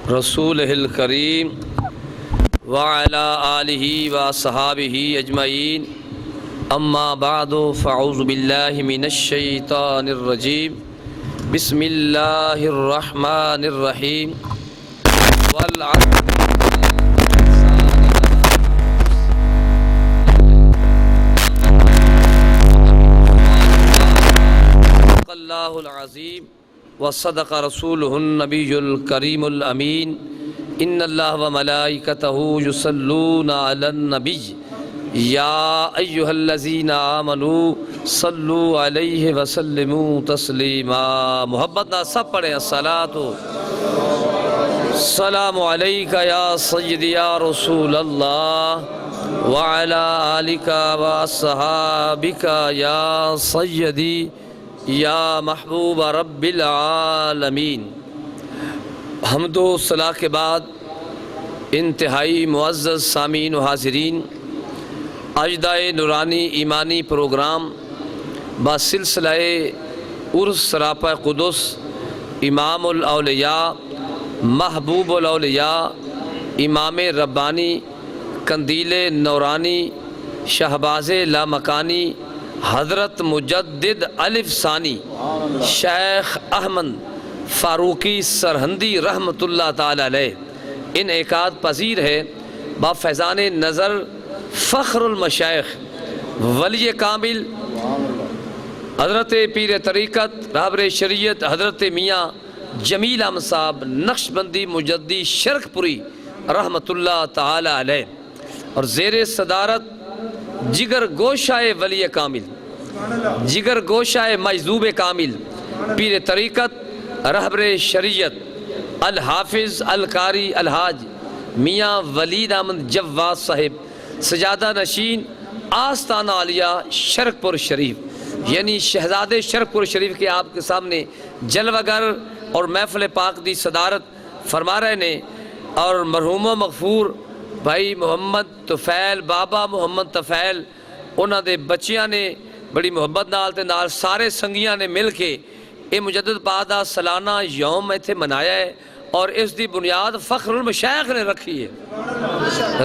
रसूलिल करीम व अला आलिहि व सहाबिहि अजमईन अम्मा बादु फ़अऊज़ु बिल्लाहि मिनश शैतानिर रजीम बिस्मिल्लाहिर रहमानिर रहीम वल अल्लाहुल अज़ीम व सदक़ रसूलुहुन नबियुल करीमुल अमीन इन्नल्लाह व मलाइकतहु युसल्लूना अलन नबी या अय्युहल्लज़ीना आमनू सल्लु अलैहि व सल्लिमू तस्लीमा। मोहब्बत ना सब पढ़े अस्सलातु सलामु अलैका या सय्यदी या रसूल अल्लाह व अला आलिका व अस्हाबिका या सय्यदी या महबूब रब्बिल आलमीन। हम्दो सलाह के बाद इंतहाई मुअज़्ज़ज़ सामीन व हाज़रीन, अजदाए नूरानी ईमानी प्रोग्राम बासिलसिलाए उर्स सरापा क़ुदुस इमामुल औलिया महबूबुल औलिया इमाम रब्बानी कंदीले नौरानी शहबाज़े लामकानी हज़रत मुजद्दिद अलिफ सानी शेख अहमद फ़ारूकी सरहंदी रहमतुल्लाह ताला अलैह इन एकाद पज़ीर है बा फैज़ान नज़र फ़ख्रुल मशाइख़ वली कामिल हज़रत पीर तरीक़त रहबर शरीयत हज़रत मियाँ जमील अहमद साहब नक्शबंदी मुजद्दी शरकपुरी रहमतुल्लाह ताला अलैह और ज़ेर सदारत जिगर गोशाए वली कामिल जिगर गोशाए मजदूब कामिल पीर तरीक़त रहबर शरीयत अल हाफिज़ अल कारी अलहाज मियाँ वलीद अहमद जव्वाद साहिब सजादा नशीन आस्ताना आलिया शरकपुर शरीफ यानी शहजादे शरकपुर शरीफ के आपके सामने जलवागर और महफिल पाक दी सदारत फरमा रहे ने और मरहूम मगफूर भाई मुहम्मद तुफैल बाबा मुहम्मद तुफैल उन्हां दे बच्चियां ने बड़ी मुहब्बत नाल ते नाल सारे संगियां ने मिल के ये मुजद्दिद पाक दा सालाना यौम इत्थे मनाया है और इस दी बुनियाद फ़ख्रुल मशाइख़ ने रखी है।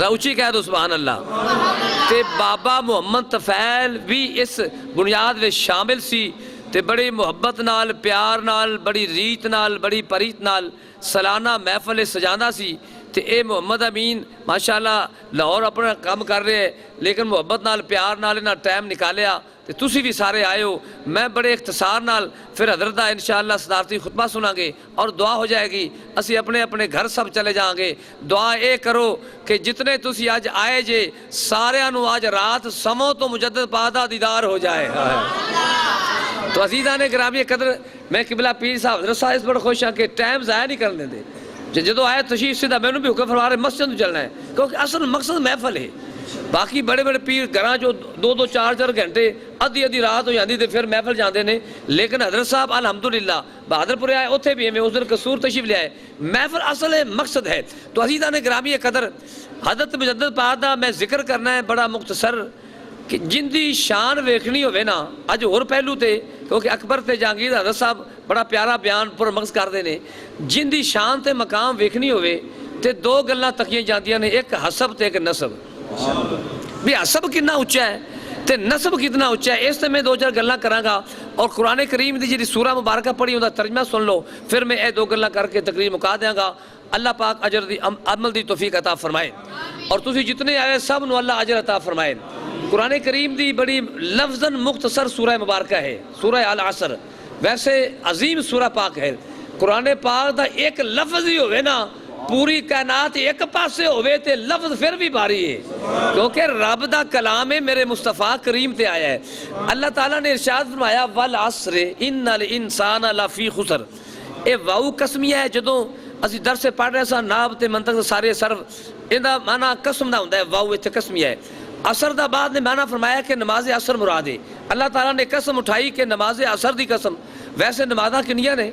रऊची कह दो सुभान अल्लाह। ते बाबा मुहम्मद तुफैल भी इस बुनियाद में शामिल सी ते बड़ी मुहब्बत नाल प्यार नाल बड़ी रीत नाल बड़ी परीत नाल सालाना महफिल सजाना सी। ते ए मुहम्मद अमीन माशाअल्लाह लाहौर अपना काम कर रहे हैं लेकिन मुहब्बत नाल प्यार नाल इन्ना टाइम निकालिया ते तुसी भी सारे आए हो। मैं बड़े इख्तिसार नाल फिर हज़रत दा इंशाअल्लाह सदारती खुतबा सुनांगे और दुआ हो जाएगी। असी अपने अपने घर सब चले जाएंगे। दुआ ये करो कि जितने तुसी अज आए जे सारियां नूं अज रात समो तो मुजद्दिद पाक दा दीदार हो जाए। तो अजीज़ां ने गिरामी कदर मैं किबला पीर साहब हज़रत साहब इस बड़ा खुश हाँ कि टाइम ज़ाया नहीं करने देंदे। जो आए तशीफ सीधा मैनू भी हुक्म फरमा रहे मस्जिद में चलना है क्योंकि असल मकसद महफल है। बाकी बड़े बड़े पीर घर जो दो दो चार चार घंटे अद्धी अद्धी रात हो जाती तो फिर महफल जाते हैं लेकिन हज़रत साहब अलहमदुलिल्लाह बहादुरपुर आए उत्थे भी हमें उस दिन कसूर तशरीफ ले आए। महफल असल है मकसद है। तो अजीज़ां ने गिरामी कदर हज़रत मुजद्दिद पाक दा मैं जिक्र करना है बड़ा मुख्तसर कि जिंदी शान वेखनी होवे ना अज होर पहलू ते क्योंकि अकबर ते जहांगीर हज़रत साहब बड़ा प्यारा बयान पुर मगज करते हैं। जिंदी शान ते मकाम वेखनी होवे ते दो गल्लां तकियां जांदियां ने एक हसब ते एक नसब। भी हसब कितना उच्चा है ते नसब कितना उच्चा है इस ते मैं दो चार गल्लां करांगा और कुरान करीम दी जिहड़ी सूरा मुबारक पढ़ी उहदा तर्जमा सुन लो फिर मैं ये दो गल्लां करके तकरीर मुका देंगा। अल्लाह पाक अजर दी अमल दी तौफीक अता फरमाए और तुसी जितने आए सब नूं अल्लाह अजर अता फरमाए। कुरान करीम दी बड़ी लफ्ज़न मुख्तसर सूरह मुबारक है सूरह अल असर। वैसे अजीम सूरह पाक है। कुरान पाक दा एक लफ्ज़ ही होवे ना पूरी कायनात एक पासे होवे ते लफ्ज़ फिर भी भारी है क्योंकि रब दा कलाम है मेरे मुस्तफ़ा करीम ते आया है। अल्लाह ताला ने इरशाद फरमाया वल असर इन्नल इंसान लफी खुसर। ये वाऊ कसमिया है जदों असी दर से पढ़ रहे सन नाब ते मंतक सारे सर्व इहदा माना कसम दा हुंदा है। वाऊ इत्थे कसमिया है। असर दा बाद ने माना फरमाया कि नमाज असर मुराद है। अल्लाह ताला ने कसम उठाई कि नमाज असर दी कसम। वैसे नमाज़ां कितनियां ने?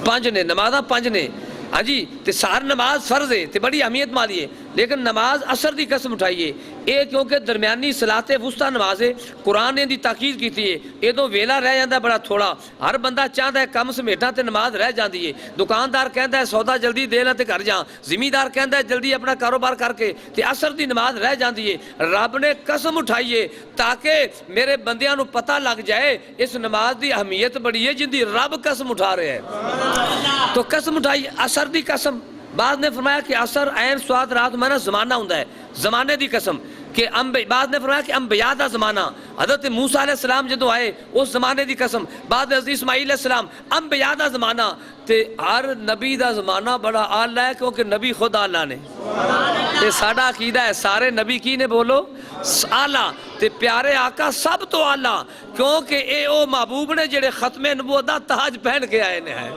5 ने। नमाज़ां 5 ने। हाँ जी। तो सार नमाज फर्ज है तो बड़ी अहमियत वाली है लेकिन नमाज असर की कसम उठाइए ये क्योंकि दरम्यानी सलाते वुस्ता नमाज है कुरान ने दी ताकीद की है इदों वेला रह जाता बड़ा थोड़ा हर बंदा चाहता है कम समेटा तो नमाज रह जाती है दुकानदार कहता है सौदा जल्दी दे ला तो घर जा जिमीदार कहता है जल्दी अपना कारोबार करके ते असर की नमाज रह जाती है रब ने कसम उठाई है ताकि मेरे बंदियां नूं पता लग जाए इस नमाज की अहमियत बड़ी है जिंदी रब कसम उठा रहे हैं तो कसम उठाई असर की कसम बाद ने फरमाया कि असर ऐन स्वाद रात माना जमाना होंदा है जमाने की कसम कि बाद ने फरमाया कि अंबिया दा जमाना हज़रत मूसा अलैहि सलाम जदों आए उस जमाने की कसम बाद हज़रत इस्माईल अलैहि सलाम अंबिया दा जमाना ते हर नबी दा जमाना बड़ा आला है क्योंकि नबी खुद आला ने ते साडा अकीदा है सारे नबी की ने बोलो आला ते प्यारे आका सब तो आला क्योंकि ये ओ महबूब ने जेड़े खत्मे नबूवत दा ताज पहन के आए ने है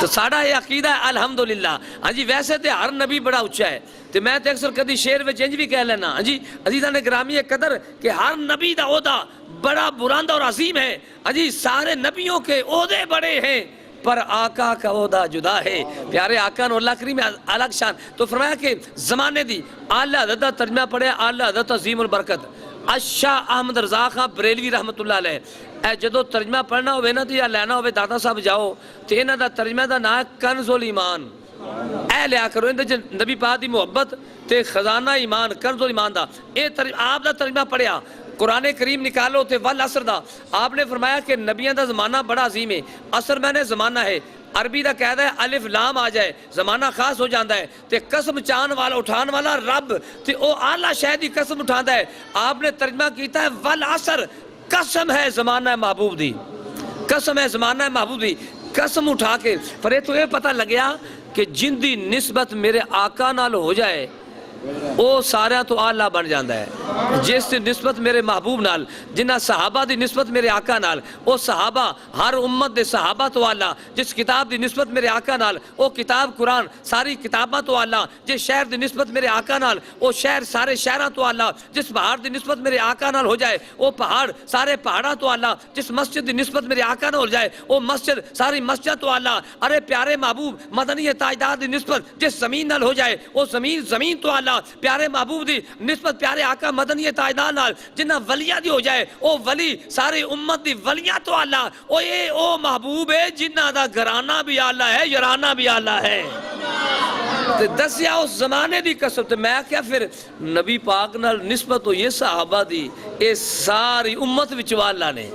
तो साडा ये अकीदा है अल्हम्दुलिल्लाह। हाँ जी वैसे तो हर नबी बड़ा उच्चा है तो मैं तो अक्सर कभी शेर में इंज भी कह लेना हाँ जी अजीज़ा ने ग्रामी कदर कि हर नबी का ओहदा बड़ा बुलंद और अजीम है हाँ जी सारे नबियों के ओहदे बड़े हैं पर आका का ओहदा जुदा है प्यारे आका ने अल्लाह करीम अलग शान तो फरमाया कि जमाने दी आला हज़रत दा तर्जमा पढ़िया आला हज़रत अजीमुल बरकत अशा अहमद रज़ा खां बरेलवी रहमतुल्लाह अलैह जदों तर्जमा पढ़ना होवे ना तो या लेना होवे दादा साहब जाओ तो इन्हां दा तर्जमा दा नाम कंज़ुल ईमान ऐ लिया करो इहदे नबी पाक दी मुहब्बत ते खजाना ईमान कंज़ुल ईमान दा आप दा तर्जमा पढ़िया कुरान करीम निकालो तो वल असर दा आपने फरमाया कि नबियों का ज़माना बड़ा अजीम है असर मैंने ज़माना है अरबी का कहता है अलिफ लाम आ जाए ज़माना खास हो जाता है तो कसम चाहन वाला उठान वाला रब तो वह आला शह की कसम उठाता है आपने तर्जमा किया है वल असर कसम है ज़माना महबूब दी कसम है ज़माना महबूब दी कसम उठा के पर ये तो ये पता लग गया कि जिंदी निस्बत मेरे आका नाल हो जाए वो सारे तो आला बन जाता है जिस निस्बत मेरे महबूब नाल जिन्ना सहाबा की निस्बत मेरे आका नाल वो सहाबा हर उम्मत के सहाबा तो आला जिस किताब की निस्बत मेरे आका नाल वो किताब कुरान सारी किताबां तो आला जिस शहर की निस्बत मेरे आका नाल वो शहर सारे शहरों तो आला जिस पहाड़ की निस्बत मेरे आका नाल हो जाए वो पहाड़ सारे पहाड़ा तो आला जिस मस्जिद की निस्बत मेरे आका नाल हो जाए वो मस्जिद सारी मस्जिद तो आला अरे प्यारे महबूब मदनी ताजदार की निस्बत जिस जमीन नाल हो जाए वो जमीन जमीन तो आला प्यारे महबूब दी निस्बत प्यारे आका मदनी ताजदार नाल जिन्ना वलिया दी हो जाए ओ वली सारी उम्मत दी वलिया तो आला ओ ये ओ महबूब है जिन्ना दा घराना भी आला है यराना भी आला है ते दसिया उस जमाने दी कसम ते मैं क्या फिर नबी पाक नाल निस्बत हो ये सहाबा दी ये सारी उम्मत विच वाला ने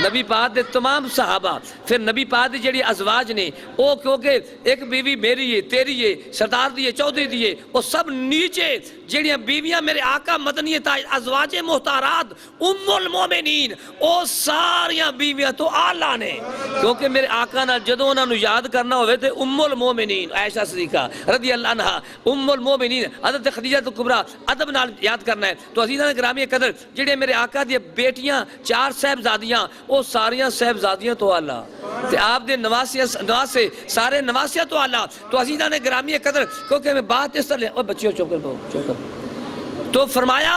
नबी पाक दे तमाम सहाबा फिर नबी पाक दी जेड़ी अजवाज ने ओ क्योंकि एक बीवी मेरी है तेरी है सरदार दी है चौधरी दी है वो सब नीचे जेड़ियां बीवियां मेरे आका मदनी ताज अजवाजे मुहतारात उम्मुल मोमिनीन ओ सारियां बीवियां तो आला ने क्योंकि मेरे आका नाल जदों उन्हां नूं याद करना होवे ते उम्मुल मोमिनीन आयशा सिद्दीका रज़ी अल्लाह अन्हा उम्मुल मोमिनीन हज़रत खदीजा तो कुबरा अदब नाल याद करना है तो अज़ीज़ां ने ग्रामी कदर जेड़े मेरे आका दी बेटियां चार साहबजादियां ओ सारियां साहबजादियां तो आला ते आप दे नवासे सारे नवासिया तो आला तो अज़ीज़ां ने ग्रामी कदर क्योंकि मैं बात इस तरह और बच्चियों चुप कर तो फरमाया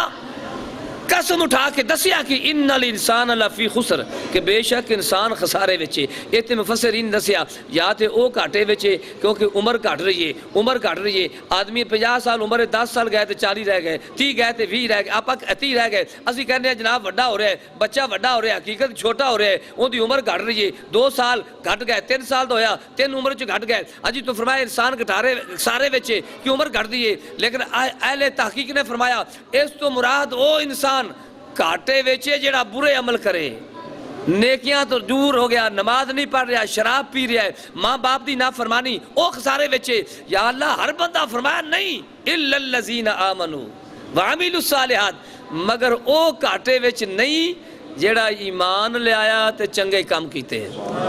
कसम उठा के दसिया कि इन्नल इंसान लफी खुसर कि बेशक इंसान खसारे विच है ये तो मुफस्सिरीन दसिया या तो वह घाटे विच है क्योंकि उम्र घट रही है उम्र घट रही है आदमी 50 साल उम्र 10 साल गए तो 40 रह गए 30 गए तो 20 रह गए आप 30 रह गए असं कहने हैं जनाब वड्डा हो रहा है बच्चा वड्डा हो रहा है हकीकत छोटा हो रहा है उसकी उम्र घट रही है 2 साल घट गए 3 साल तो होया 3 उम्र च घट गए अजी तो फरमाया इंसान घटारे सारे विच है कि उम्र घटती है लेकिन अहले तहकीक ने फरमाया इस तो मुराद वो इंसान घाटे वेचे जेड़ा बुरे अमल करे नेकियां तो दूर हो गया नमाज नहीं पढ़ रहा शराब पी रहा है माँ बाप की नाफरमानी ओ खसारे वेचे या अल्लाह हर बंदा फरमाया नहीं इल्लल्लज़ीना आमनू व अमिलुस सालिहात मगर ओ घाटे विच नहीं जेड़ा ईमान ले आया ते चंगे काम कीते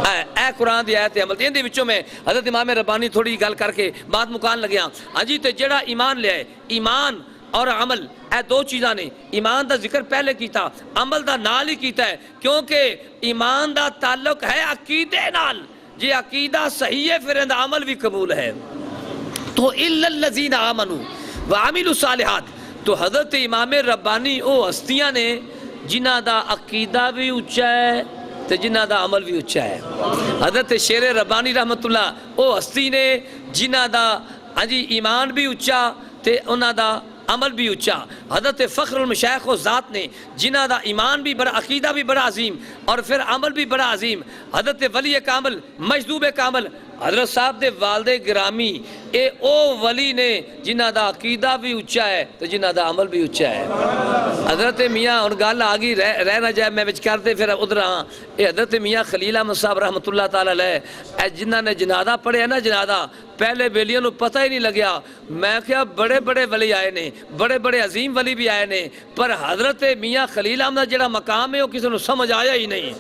ऐ कुरान दी आयत अमल इहदे विचों मैं हज़रत इमाम रब्बानी थोड़ी गल करके बात मुकान लग्या हाँ जी तो जेड़ा ईमान ले आए ईमान और अमल ए दो चीज़ा ने ईमान का जिक्र पहले किया अमल का नाल ही किया है क्योंकि ईमान का ताल्लुक है अकीदे नाल जे अकीदा सही है फिर इहदा अमल भी कबूल है तो इल्लल्लज़ीना आमनू व अमिलुस सालिहात तो हज़रत इमाम रब्बानी वो हस्तियां ने जिन्हां दा अकीदा भी उच्चा है तो जिन्हां दा अमल भी उच्चा है हज़रत शेर रब्बानी रहमतुल्लाह वो हस्ती ने जिन्हां दा हाँ जी ईमान भी उच्चा ते उन्हां दा अमल भी उच्चा। हज़रत फ़ख्रुल मशाइख़ वो ज़ात ने जिन्हां दा ईमान भी बड़ा, अकीदा भी बड़ा अजीम और फिर अमल भी बड़ा अजीम। हज़रत वली कामिल मजदूब कामिल हज़रत साहब दे वालदे गिरामी ये ओ वली ने जिन्हां दा अकीदा भी उच्चा है तो जिन्हां दा अमल भी उच्चा है। हज़रत मियाँ हुण गल आ गई रह ना जाए मैं विच करते फिर उधर हाँ। ये हज़रत मियाँ खलील अहमद साहब रहमतुल्लाह ताला अलैह जिन्हां ने जनादा पढ़िया ना, जनादा पहले बेलियों को पता ही नहीं लग्या। मैं क्या बड़े बड़े वली आए ने, बड़े बड़े अजीम वली भी आए ने, पर हज़रत मियाँ खलील अहमद का जिहड़ा मकाम है वो किसी को समझ आया ही नहीं।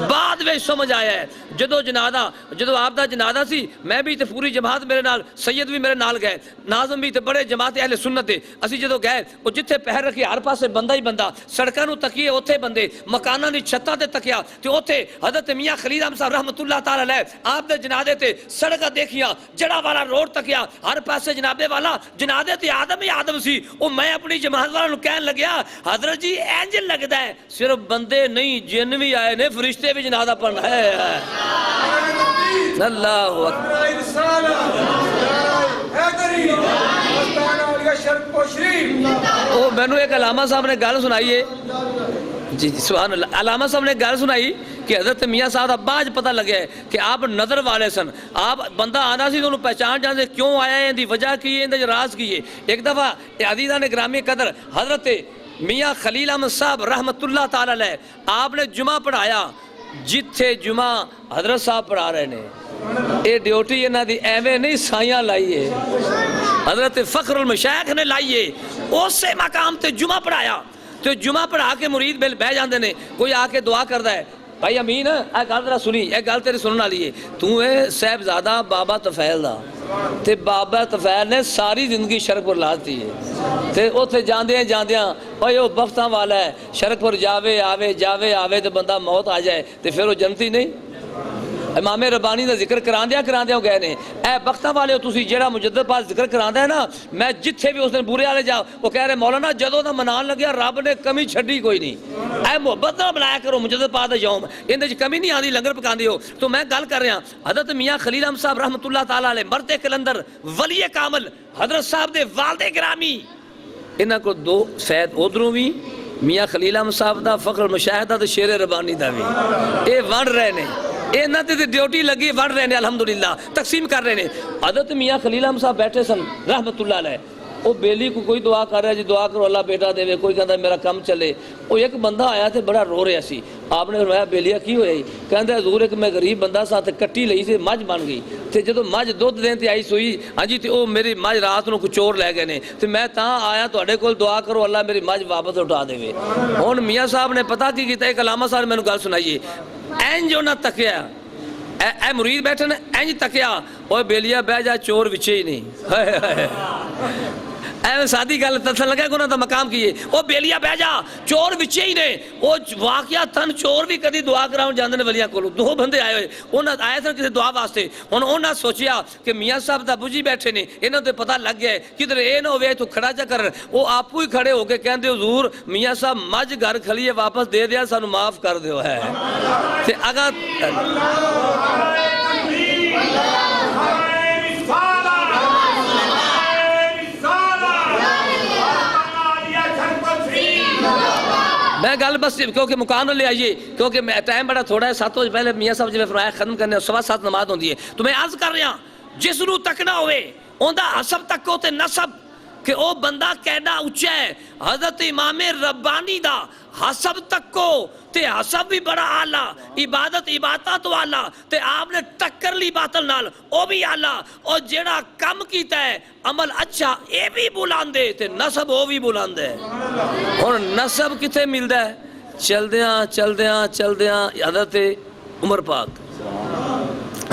बाद में समझ आया है जदों जनादा, जदों आप दा जनादा सी, मैं भी तो पूरी जमात मेरे नाल, सैयद भी मेरे नाल गए, नाज़म भी तो बड़े जमात अहले सुन्नत है। असीं जदों गए वो जिथे पैर रखे हर पासे बंदा ही बंदा, सड़कों नूं तकिए उत्थे बंदे, मकानां दी छत्तां ते तकिया ते उत्थे हज़रत मियाँ खलील अहमद साहब रहमतुल्लाह ताला अलैह आप दे जनादे ते सड़क देखिया, जड़ा वाला रोड तकिया हर पासे जनाबे वाला, जनादे ते आदम ही आदम सी। वो मैं अपनी जमात वालों नूं कहन लग्या हज़रत जी इंज लगदा है सिर्फ बंदे नहीं जिन भी आए ने, फरिश्ते भी जनादा पढ़ना है। अल्लाहु ओ मैनू एक अलामा साहब ने गल सुनाई है जी, सुभान अल्लाह। अलामा साहब ने गल सुनाई कि हज़रत मियाँ साहब का बाज पता लगे कि आप नज़र वाले सन, आप बंदा आना सी तो पहचान जाते क्यों आया है, इनकी वजह की है, इनका राज की है। एक दफ़ा अजीज़ा ने ग्रामी कदर हज़रत मियाँ खलील अहमद साहब रहमतुल्लाह ताला अलैह आपने जुमा पढ़ाया, जिथे जुमा हज़रत साहब पढ़ा रहे ने, ये ड्यूटी इन्हां दी एवें नहीं साइयां लाई है, हज़रत फ़ख्रुल मशाइख़ ने लाई है। उस मकाम ते जुमा पढ़ाया तो जुमा पढ़ा के मुरीद बिल बह जाते हैं, कोई आके दुआ करता है भाई अमीन ए गल तेरा सुनी, ए गल तेरी सुनने वाली है, तू है साहबजादा बाबा तफैल दा ते बाबा तफैल ने सारी जिंदगी शरकपुर लाती है ते उत्थे जांदियां जांदियां भाई वो बख्तां वाला है, शरकपुर जावे आवे जावे आवे तो बंदा मौत आ जाए तो फिर वो जनती नहीं। इमामे रबानी का जिक्र करांदियां गए ने, ए बख्तां वाले तुसी जेड़ा मुजद्दद पास जिक्र करांदा है ना, मैं जिथे भी उस दिन बुरे वाले जाओ वो कह रहे मौलाना जदों दा मनान लग्या रब ने कमी छड्डी कोई नहीं, ए मुहब्बत नाल बनाया करो मुजद्दद पास दा यौम, इहदे च कमी नहीं आंदी, लंगर पकांदे हो। तो मैं गल कर रहा हज़रत मियाँ खलील अहमद साहब रहमतुल्लाह ताला अलैह मरते कलंदर वली कामिल हज़रत साहब दे वालदे गिरामी, इन्हां को दो फैद उधरों भी मियाँ खलील अहमद साहब दा, फ़ख्रुल मशाइख़ दा ते शेर रबानी दा भी ये वंड रहे ने, इन्हां ते ड्यूटी लगी वंड रहे ने, अल्हम्दुलिल्लाह तकसीम कर रहे ने। हज़रत मियाँ खलील अहमद साहब बैठे सन रहमतुल्लाह अलैह, वो बेली को कोई दुआ कर रहा जी दुआ करो अल्लाह बेटा देवे, कोई कहता मेरा कम चले। वो एक बंदा आया तो बड़ा रो रहा सी, आपने फरमाया बेलिया की होया, कहता हजूर एक मैं गरीब बंदा सा कट्टी लई से मझ बन गई, तो जो मझ दुध देन ते आई सोई हाँ जी, तो मेरी मझ रात को चोर लै गए ने, तो मैं आया तुहाडे कोल दुआ करो अल्लाह मेरी मझ वापस उठा देवे। हुण मियाँ साहब ने पता की कीता, एक अलामा साहब मैनू गल सुनाइए, इंज उन्हें तकिया ए मुरीद बैठे ने, इंज तकिया ओए बेलिया बह जा चोर विचे ही नहीं। ਐਵੇਂ ਸਾਦੀ ਗੱਲ ਦੱਸਣ ਲੱਗਾ ਕਿ ਉਹਨਾਂ ਦਾ ਮਕਾਮ ਕੀ ਹੈ, ਉਹ ਬੇਲੀਆ ਬਹਿ ਜਾ ਚੋਰ ਵਿੱਚੇ ਹੀ ਨੇ। ਉਹ ਵਾਕਿਆ ਤਨ ਚੋਰ ਵੀ ਕਦੀ ਦੁਆ ਕਰਾਉਣ ਜਾਂਦੇ ਨੇ ਵਲੀਆਂ ਕੋਲੋਂ, ਦੋ ਬੰਦੇ ਆਏ ਹੋਏ ਉਹਨਾਂ ਆਏ ਸਨ ਕਿਸੇ ਦੁਆ ਵਾਸਤੇ। ਹੁਣ ਉਹਨਾਂ ਸੋਚਿਆ ਕਿ ਮੀਆਂ ਸਾਹਿਬ ਦਾ ਬੁੱਝੀ ਬੈਠੇ ਨੇ, ਇਹਨਾਂ ਤੇ ਪਤਾ ਲੱਗ ਗਿਆ ਕਿਧਰ ਇਹ ਨਾ ਹੋਵੇ ਤੂੰ ਖੜਾ ਜਾ ਕਰਨ। ਉਹ ਆਪੂ ਹੀ ਖੜੇ ਹੋ ਕੇ ਕਹਿੰਦੇ ਹਜ਼ੂਰ ਮੀਆਂ ਸਾਹਿਬ ਮੱਝ ਘਰ ਖਲੀਏ ਵਾਪਸ ਦੇ ਦਿਆ, ਸਾਨੂੰ ਮਾਫ ਕਰ ਦਿਓ ਹੈ ਤੇ ਅਗਾ मैं गल बस क्योंकि मुकाम ले आइए, क्योंकि टाइम बड़ा थोड़ा है, 7 बजे पहले मियाँ साहब जिवें फरमाया खत्म करने 7:15 नमाज होती है। तो मैं अर्ज कर रहा जिसनू तकना होवे उनका हसब तको ते नसब कि वह बंदा कैडा उच्चा है। हजरत इमामे रब्बानी दा हसब तको ते हसब भी बड़ा आला, इबादत इबादत तो आला, ते आपने टक्कर ली बातल नाल ओ भी आला, और जेड़ा कम कीता है अमल अच्छा ये भी बुलांदे ते नसब वो भी बुलांदे। और नसब किथे मिलदा है, चलदियां चलदियां चलदियां हजरत उमर पाक,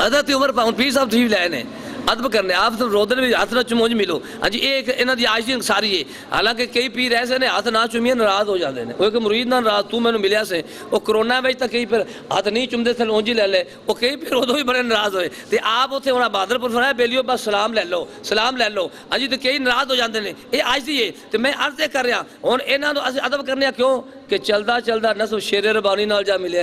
हजरत उमर पाक पीर साहब ठीक लाए ने अदब करने, आप तो रोदन भी हाथ ना चुमोज मिलो। हाँ जी ये इन्हों की आज की सारी है, हालांकि कई पीर ऐसे ने हाथ ना चुमिए नाराज हो जाते हैं। वो एक मुरीद ना नाराज तू मैंने मिलया से वो करोना में तो कई फिर हाथ नहीं चुमते थे ऊँज ही ले ले, वो कई फिर उदों भी बड़े नाराज होए। तो आप उत्थे होना बहादुरपुर फरमाया बेलियो बस सलाम ले लो सलाम ले लो। हाँ जी तो कई नाराज हो जाते हैं, ये आज की है। तो मैं अर्ज कर रहा हूँ इन्हों अदब करने क्यों कि चलदा चलदा नसब शेरे रबानी नाल जा मिले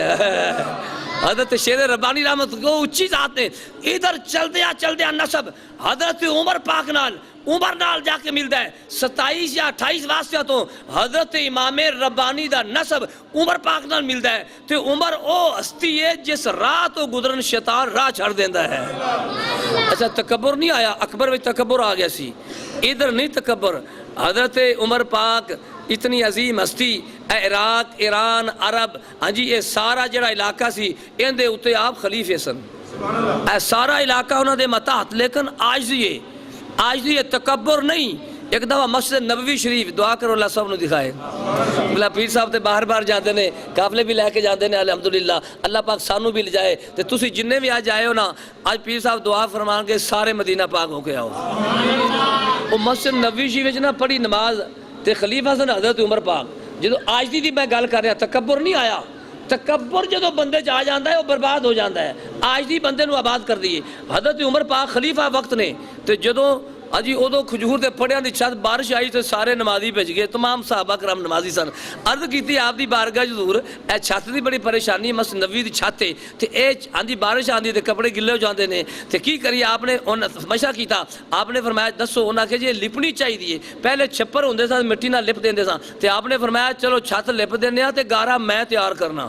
हजरत शेरे रबानी रहमत को उच्ची जात ने इधर चलदे नसब हजरत उमर पाक नाल उमर नाल जाके मिलता है 27 या 28 वास्ते तो हजरत इमाम रब्बानी दा नसब उमर पाक नाल मिलता है तो उमर ओ हस्ती है जिस राह तो गुजरन शैतान राह छड़ देंदा है। अच्छा तकबर नहीं आया, अकबर में तकबर आ गया सी, इधर नहीं तकबर। हजरत उमर पाक इतनी अजीम हस्ती इराक ईरान अरब हाँ जी ये सारा जड़ा इलाका सी इहदे उत्ते आप खलीफे सन, सारा इलाका उन्होंने मताहत, लेकिन आज दी तकबर नहीं। एक दफा मस्जिद नबवी शरीफ दुआ करो अल्लाह सब नूं दिखाए, बोला पीर साहब तो बाहर बाहर जाते हैं, काफले भी लैके जाते हैं, अलहमदुलिल्लाह अल्लाह पाक सानू भी ले जाए तो तुसी जिन्ने भी आज आए हो ना, आज पीर साहब दुआ फरमान के सारे मदीना पाक होके आओ। वो मस्जिद नबवी शरीफ ना पढ़ी नमाज ते खलीफा सन हजरत उमर पाक। जो आज दी मैं गल कर रहा तकबर नहीं आया, तकबर जो बंदे च आ जाता है वो बर्बाद हो जाता है। आज दी बंदे नूं आबाद कर दिए। हजरत उमर पाक खलीफा वक्त ने तो जो अजी उदो खजूर के फड़िया की छत बारिश आई तो सारे नमाजी भिज गए, तमाम साहबा कराम नमाजी सन। अर्ज की आपकी बारगाह हजूर ए छत की बड़ी परेशानी, मस्जिद नबवी की छत है तो ये आँधी बारिश आती तो कपड़े गिले हो जाते हैं तो की करिए। आपने मशा किया, आपने फरमाया दसो, उन्हें आखे जी लिपनी चाहिए। पहले छप्पर होंगे सन मिट्टी ना लिप देंगे सन तो आपने फरमाया चलो छत लिप देने तो गारा मैं तैयार करना।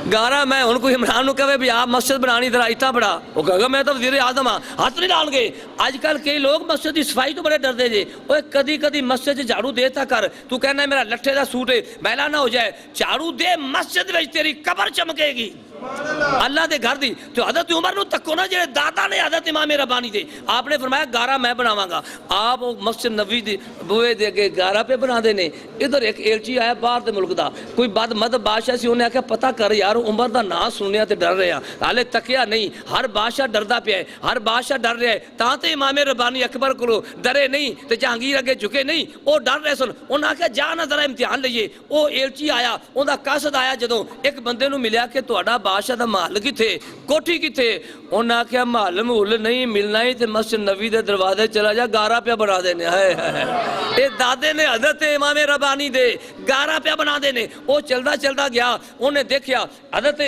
गारा मैं हूँ कोई इमरान को कहे भी आप मस्जिद बनानी जरा इतना बड़ा, वो कहेगा मैं तो वजीर आजम हाँ, हाथ नहीं डाल गए। अजकल कई लोग मस्जिद की सफाई तो बड़े डरते जे, वो कदी कदी मस्जिद झाड़ू देता कर, तू कहना मेरा लट्ठे का सूट है मैला ना हो जाए, झाड़ू दे मस्जिद में तेरी कबर चमकेगी अल्लाह के घर दी। तो हजरत उमर नूं तको ना जेड़े दादा ने हजरत इमाम रब्बानी दे, आपने फरमाया गारा मैं बनावांगा। आप मस्जिद नबवी दे बूहे दे अगे गारा पे बना देने। इधर एक एलची आया बाहर के मुल्क का, कोई बद मद बादशाह सी, उन्हें आख्या पता कर यार उमर का नाम सुनिया तो डर रहा, हाले तकिया नहीं, हर बादशाह डरदा पिया है, हर बादशाह डर रहा है, तां ते इमाम रब्बानी अकबर को डरे नहीं तो जहांगीर अगे झुके नहीं, वो डर रहे सन। उन्हें आख्या जा ना जरा इम्तिहान लईए। वो एलची आया, उनका कसद आया, जो एक बंदे नूं मिलिया कि तुहाडा बादशाह दा महल किथे, कोठी किथे, उन्हें आख्या महल महूल नहीं मिलना ही तो मस्जिद नबी के दरवाजे चला जा, गारा पे बना देने। है दादे ने हजरत इमाम रब्बानी दे गारा पे बना देने। वो चलता चलता गया, उन्हें देखा हजरत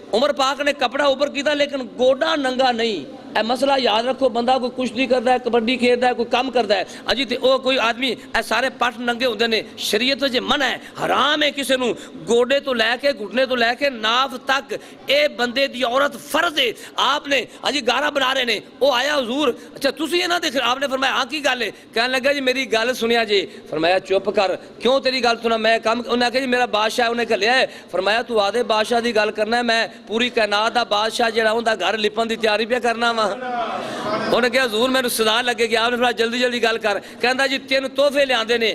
उमर पाक ने कपड़ा ऊपर किया लेकिन गोडा नंगा नहीं। ए मसला याद रखो, बंदा कोई कुश्ती करता है, कबड्डी खेलता है, कोई काम करता है अजी तो वो कोई आदमी ए सारे पट नंगे होंगे ने, शरीयत जो मन है हराम है किसी को गोडे तो लैके घुटने तो लैके नाफ तक ये बंदे की औरत फर्ज है। आपने अजी गारा बना रहे ने, वो आया हुजूर अच्छा तुसी ये ना देख, आपने फरमाया हाँ की गल है, कहने लगा जी मेरी गल सुनिया जी। फरमाया चुप कर, क्यों तेरी गल सुना, मैं काम, उन्हें आख्या जी मेरा बादशाह उन्हें घलिया है। फरमाया तू आदे बादशाह की गल करना है, मैं पूरी कायनात का बादशाह जो उनका घर लिपन की तैयारी पे करना वा। उन्हें कहा हजूर मैंने सदा लगेगी। आपने फिर जल्दी जल्दी गल कर, कहता जी 3 तोहफे लियादे ने,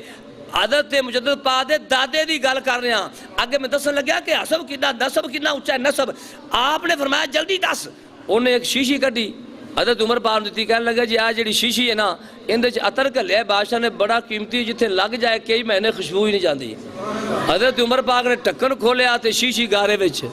आदत मुजद्दिद पा दे दादे की गल कर रहा। अगे मैं दसन लग्या कि हसब कितना नसब कितना उच्चा है नसब। आपने फरमाया जल्दी दस। उन्हें एक शीशी कढ़ी हजरत उमर पाक दी, कहने लगा जी आ जी शीशी है ना, इहदे च अतर घलिया बादशाह ने बड़ा कीमती, जिथे लग जाए कई महीने खुशबू ही नहीं जाती। हजरत उमर पाक ने ढक्कन खोलिया तो शीशी गारे विच,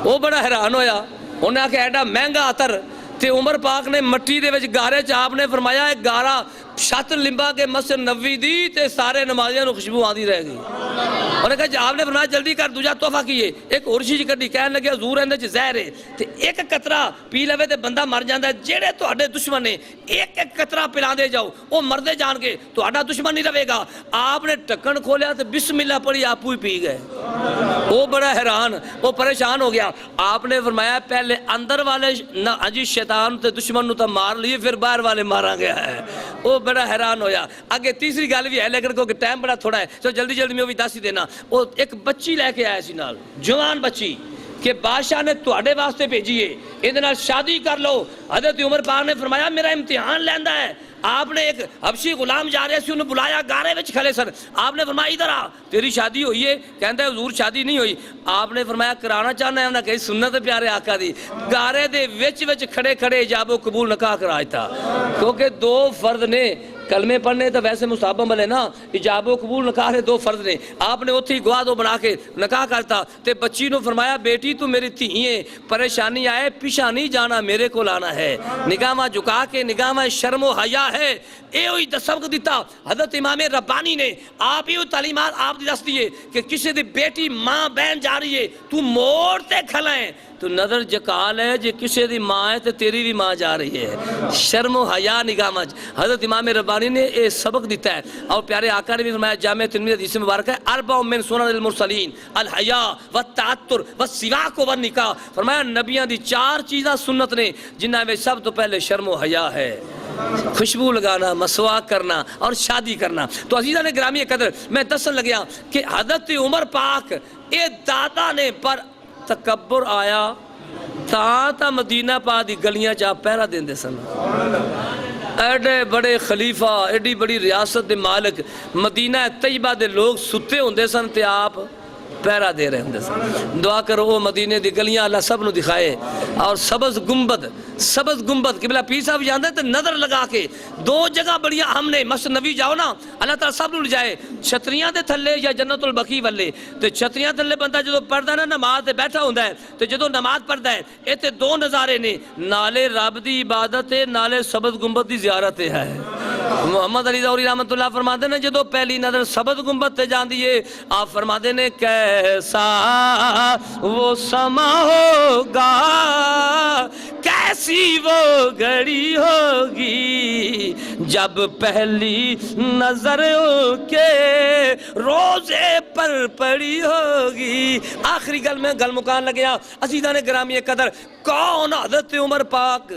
वो बड़ा हैरान होया। उन्हें आख्या एडा महंगा अतर, तो उमर पाक ने मट्टी दे विच गारे च आपने फरमाया एक गारा छत लिंबा के मस्जिद नबवी दी ते सारे नमाजियां नूं खुशबू आती रहेगी। उन्हें कहा आपने फरमाया जल्दी कर, दूजा तोहफा की है। एक होर शीशी कड्डी, कहने लगे हजूर इहदे च जहर है, तो एक कतरा पी लवे तो बंदा मर जाता है। जेड़े तुहाडे दुश्मन ने एक एक कतरा पिलाते जाओ, वो मरदे जान के, तुहाडा दुश्मन नहीं रहेगा। आपने ढक्कन खोलिया तो बिस्मिल्लाह पढ़ी, आपू ही पी गए। वो बड़ा हैरान, वो परेशान हो गया। आपने फरमाया पहले अंदर वाले अजी शैतान ते दुश्मन नूं तो मार लिए, फिर बाहर वाले मारा गया है। वो बड़ा हैरान होया। आगे तीसरी गल भी है लेकिन क्योंकि टाइम बड़ा थोड़ा है तो जल्दी जल्दी मैं वो भी दस ही देना। वो एक बच्ची लैके आया सी नाल, जवान बच्ची, कि बादशाह ने तुहाडे वास्ते भेजी है, इहदे नाल शादी कर लो। हजरत उमर पाक ने फरमाया मेरा इम्तिहान लैंदा है। आपने एक हबशी गुलाम जा रहे सी, उन्हें बुलाया, गारे विच खड़े सन। आपने फरमाया इधर आ, तेरी शादी हुई है? कहता है हुजूर शादी नहीं हुई। आपने फरमाया कराना चाहना है? उन्हें कही सुन्नत प्यारे आका दी। गारे दे विच विच खड़े खड़े इजाबो कबूल निकाह कराया था, क्योंकि 2 फर्द ने, कलमे पढ़ने तो वैसे मुसाहबा वाले ना, इजाबो कबूल निकाह दे 2 फर्ज ने, आपने उत्थे ही गवाह दो बना के निकाह करता ते बच्ची ने फरमाया बेटी तू मेरी धी है, परेशानी आए पिछा नहीं जाना, मेरे को लाना है, निगाह झुका के निगाह शर्मो हया है, ये सबक दिता हजरत इमाम रब्बानी ने। आप ये तालीमात आप दस दिए कि किसी दी बेटी माँ बहन जा रही है, तू मोड़ ते खला है, तू नजर जका ले, जे किसी दी माँ है तो तेरी भी माँ जा रही है, शर्मो हया निगाह मज। हजरत इमाम रब्बानी ने यह सबक दिता है। और प्यारे आका ने भी फरमाया, जामे तिरमिज़ी हदीस मुबारक है, अरबा मिन सुननिल मुरसलीन अल हया व तात्तुर व सिवाक व निकाह। फरमाया नबियां दी 4 चीज़ां सुन्नत ने, जिन्हां में सब तो पहले शर्मो हया है, खुशबू लगाना, मसवाक करना और शादी करना। तो अजीज़ा ने ग्रामी कदर मैं दसन लग्या कि हज़रत उमर पाक ये दादा ने पर तकब्बुर आया ता मदीना पा दी गलियां चा पहरा देंदे सन। एडे बड़े खलीफा, एडी बड़ी रियासत के मालिक, मदीना तैयबा दे लोग सुते होंदे सन ते आप पहरा दे रहे होंगे सन। दुआ करो वो मदीने दी गलियां अल्लाह सब नू दिखाए। और सबज गुंबद किबला पीर साहब जानते तो नज़र लगा के 2 जगह बड़िया हमने मस्जिद नबी जाओ ना, अल्लाह ताला सब नू जाए, छतरियां दे थल्ले या जन्नतुल बकी वाले। तो छतरियां थल्ले बंदा जो पढ़दा ना नमाज ते बैठा होंदा है, तो जो नमाज पढ़दा है ये ते 2 नज़ारे ने, नाले रब दी इबादत है, नाले सबज गुंबद दी ज़ियारत है। मोहम्मद अली ज़ौहरी रहमतुल्लाह फरमाते ने जो पहली नज़र सबज गुंबद ते जाती है, आप फरमाते ने कैसा वो समा होगा, कैसी वो घड़ी होगी, जब पहली नजर के रोजे पर पड़ी होगी। आखिरी गल में गल मुकान लग्या, असीदा ने ग्रामी कदर कौन हज़रत उमर पाक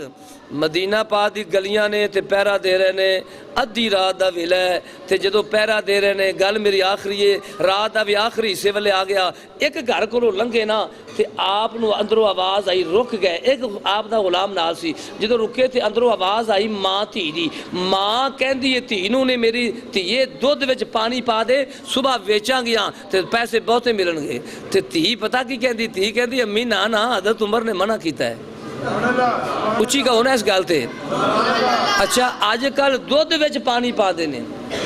मदीना पा दी गलियां ने ते पहरा दे रहे ने, अद्धी रात का वेला है ते जो पहरा दे रहे ने, गल मेरी आखिरी है, रात का भी आखिरी हिस्से वाले आ गया, एक घर को लंघे ना ते आप अंदरों आवाज़ आई, रुक गए। एक आप दा गुलाम नाल सी, जो रुके थे अंदरों आवाज़ आई माँ धी दी। माँ कहती है धी नूं ने, मेरी धीए दुध विच पानी पा दे, सुबह वेचांगियां ते पैसे बहुते मिलणगे। ते धी पता की कहती, धी कहती अम्मी ना ना हज़रत उमर ने मना किया है, उची कहो ना इस गल ते। अच्छा अजकल दुध विच पानी पा देने,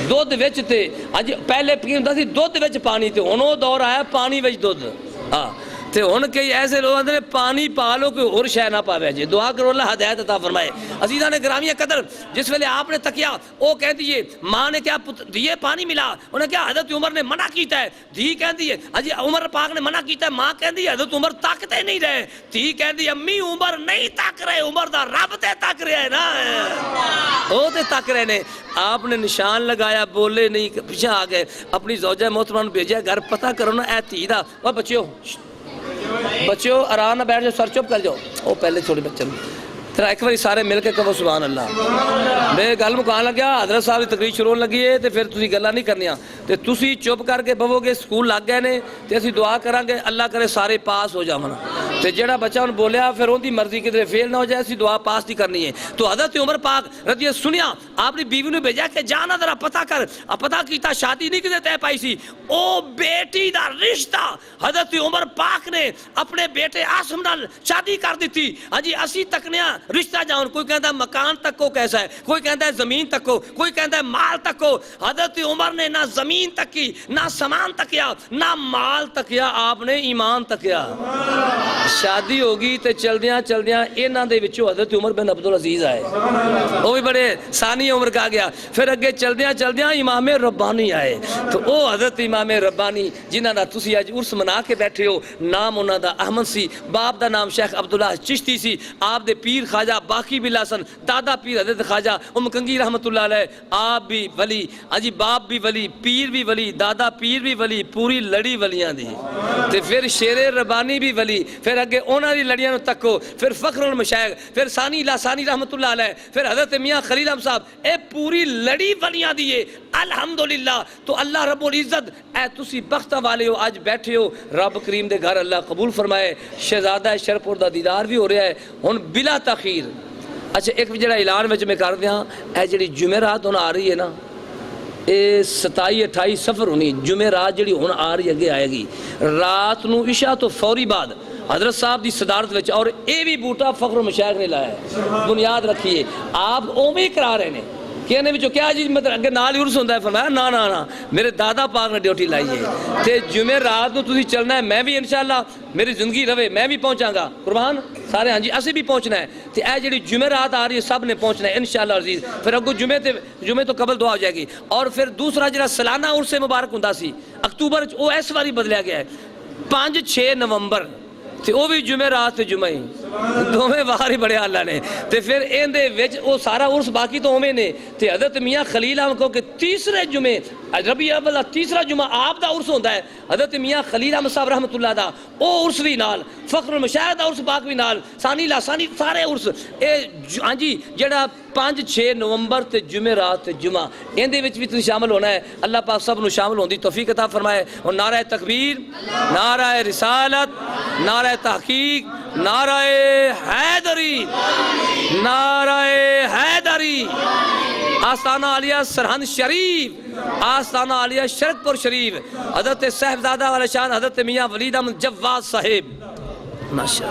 दुध विच ते अज पहले की हुंदा सी दुध विच पानी, ते हुण ओह दौर आया पानी विच दुध। हाँ ते हुण कई ऐसे लोग आंदे ने पानी पा लो कोई होर शै ना पावे जी। दुआ करो अल्लाह हदायत अता फरमाए। अजीज़ा ने ग्रामी कदर जिस वेले आपने तकिया वो कहती है माँ ने क्या दिए पानी मिला, उन्हें क्या हज़रत उमर ने मना किया है। धी कहती है अजी उमर पाक ने मना किया है, माँ कहती है हज़रत उमर ताकते नहीं रहे। धी कहती अम्मी उमर नहीं तक रहे, उमर दा रब ते तक रहा है ना, वो ते तक रहे ने। आपने निशान लगाया, बोले नहीं, पीछे आ गए, अपनी ज़ौजा मोहतरमा भेजा घर, पता करो ना ए धी दा। और बच्चों आराम ना बैठ जाओ, सर चुप कर जाओ। वो पहले थोड़े बच्चे तेरा एक बार सारे मिल के कहो सुभान अल्लाह। मैं गल मुकान लग्या, हज़रत साहब की तकरीर शुरू होने लगी है, तो फिर तुसीं गल्लां नहीं करनियां, तो तुसीं चुप करके बवोगे। स्कूल लग गए ने तो असीं दुआ करांगे अल्लाह करे सारे पास हो जावन, तो जिहड़ा बच्चा हुण बोलिया फिर उहदी मर्जी किधरे फेल ना हो जाए, असीं दुआ पास नहीं करनी है। तो हज़रत उमर पाक रज़ियल्लाहु सुनिया, आपनी बीवी ने भेजा कि जा ना जरा पता कर। पता किया शादी नहीं किते तय पाई सी, ओ बेटी दा रिश्ता हज़रत उमर पाक ने अपने बेटे आसम नाल शादी कर दी। हाँ जी असीं तकनिया रिश्ता जान, कोई कहता मकान तक को कैसा है, कोई कहता है जमीन तक को, कोई कहता है माल तक को। हज़रत उमर ने ना जमीन तकी, ना सामान तकिया, ना माल तकिया, आपने ईमान तकिया। शादी होगी तो चलदियां चलदियां इन्हां दे विचों हज़रत उमर बिन अब्दुल अजीज आए, वो भी बड़े सानी उम्र का गया। फिर अगे चलदियां चलदियां इमाम रब्बानी आए, तो वो हज़रत इमाम रब्बानी जिन्हां दा तुसीं अज उर्स मना के बैठे हो, नाम उन्हां दा अहमद सी, बाप दा नाम शेख अब्दुल्ला चिश्ती सी, आप दे पीर ख्वाजा बाकी बिल्ला सन, दादा पीर हज़रत ख्वाजा उमकंगी रहमतुल्लाह अलैह, आप भी वली, अजी बाप भी वली, पीर भी वली, दादा पीर भी वली, पूरी लड़ी वलियां दी। ते फिर शेरे रब्बानी भी वली, फिर अगे उन्हां दी लड़ियां नूं तको, फिर फखरुल मशाइख, फिर सानी लासानी रहमतुल्लाह अलैह, फिर हज़रत मियां खलील अहमद साहब, ए पूरी लड़ी वलियां दी है अल्हम्दुलिल्लाह। तो अल्लाह रब्बुल इज्जत ए तुसी बख्ता वाले हो, आज बैठे हो रब करीम दे घर, अल्लाह कबूल फरमाए। शहजादा शरपुर दा दीदार भी हो रहा है हुण बिला तखीर। अच्छा एक जो ऐलान में मैं कर दियाँ, यह जी जुमेरात हुण आ रही है ना, ये 27-28 सफ़र होनी, जुमेरात जी हुण आ रही अगे आएगी, रात नूं इशा तो फौरी बाद हज़रत साहब की सदारत में, और ये भी बूटा फखरुल मशाइख ने लाया है, बुनियाद रखिए। आप उवें ही करा रहे हैं, कहने विचों क्या जी मतलब अगे नाल ही उर्स होंदा है, फरमाया ना ना ना मेरे दादा पाक ने ड्यूटी लाई है ते जुमे रात को तुसीं चलना है, मैं भी इंशाअल्लाह मेरी जिंदगी रवे मैं भी पहुंचांगा कुर्बान सारे, हाँ जी असीं भी पहुंचना है। तो यह जी जुमे रात आ रही है सब ने पहुंचना है इंशाअल्लाह अजीज। फिर अगो जुमे तो कबल दुआ हो जाएगी। और फिर दूसरा जो सालाना उर्से मुबारक हुंदा सी अक्तूबर वो इस बारी बदलिया गया है 5-6 नवंबर, तो वह भी जुमे रात ते जुमे ही दोवें बाहर ही बड़े अल्लाह ने। तो फिर इहदे विच वो सारा उर्स बाकी तो उवें ने। तो हज़रत मियाँ खलील अहमद को कि तीसरे जुमे रबी अव्वल तीसरा जुमा आप दा उर्स होंदा है, हज़रत मियाँ खलील अहमद साहब रहमतुल्लाह दा वो उर्स भी नाल, फ़ख्रुल मशाइख दा उर्स पाक भी नाल, सानी लासानी सारे उर्स ये हाँ जी जेड़ा 5-6 नवंबर ते जुमे रात ते जुमा इहदे विच भी तुसीं शामिल होना है। अल्लाह पाक सब नूं शामिल होने दी तौफीक अता फरमाए। और नारा तकबीर, नारा रिसालत, नारा तहकीक, नारा हैदरी, नारा हैदरी। आस्ताना आलिया सरहंद शरीफ, आस्ताना आलिया शरकपुर शरीफ, हज़रत साहिबजादा वाले शान हज़रत मियाँ वलीद अहमद जव्वाद साहिब माशा।